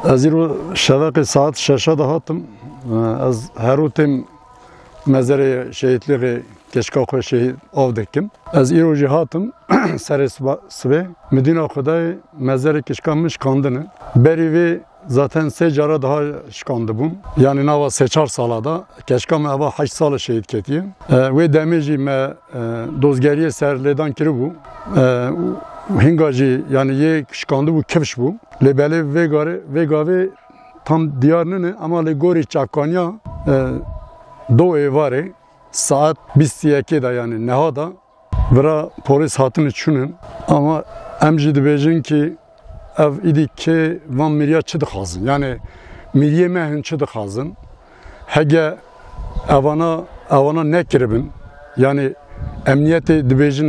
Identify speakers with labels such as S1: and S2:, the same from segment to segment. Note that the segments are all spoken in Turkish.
S1: از ایرو شبق ساعت 6 هاتم از هروتم مزار شهیدلیق کشکاخ شهید آودکم از ایرو جهاتم سر سبه مدینه خدای مزار کشکامش کاندنه بری zaten سه جاره daha şkandı bum. Yani nava 3-4 salada keşkam ava 8 sala şehit ketiye. Ve demeji me dozgeriye serledan kiri bu. Hingaji yani ye şkandı bu kevş bu. Lebele ve gave tam diyarını ama le gori çakanya do evare saat 22 da yani nehada vira polis hatını çünün ama emci dibejin ki ev idi ki van mirya çı dixazın yani mirye mehün çı dixazın hege evana ne kiribin yani emniyeti dibejin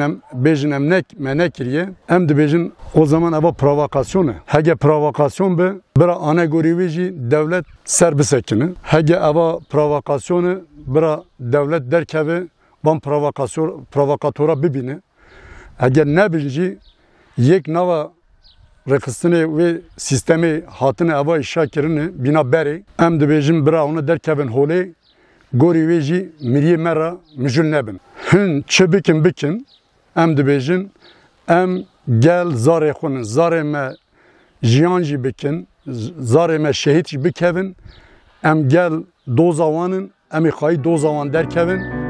S1: em ne kiriye em dibejin o zaman eva provokasyonu hege provokasyon be bira ana goriveji devlet serbisekini hege eva provokasyonu bira devlet derkeve ban provokatora bibini hege ne bilci yek nava rekistine ve sistemi hatine ava işa kirini bina beri em dibêjin bira onu derkevin holê gorî wê jî miriyê me ra mijûl nebin. Hin çi bikin em dibêjin em gel zarê xwe zarê me jiyan jî bikin zarê me şehîd jî bikevin em gel doza wanin em ê xayî doza wan derkevin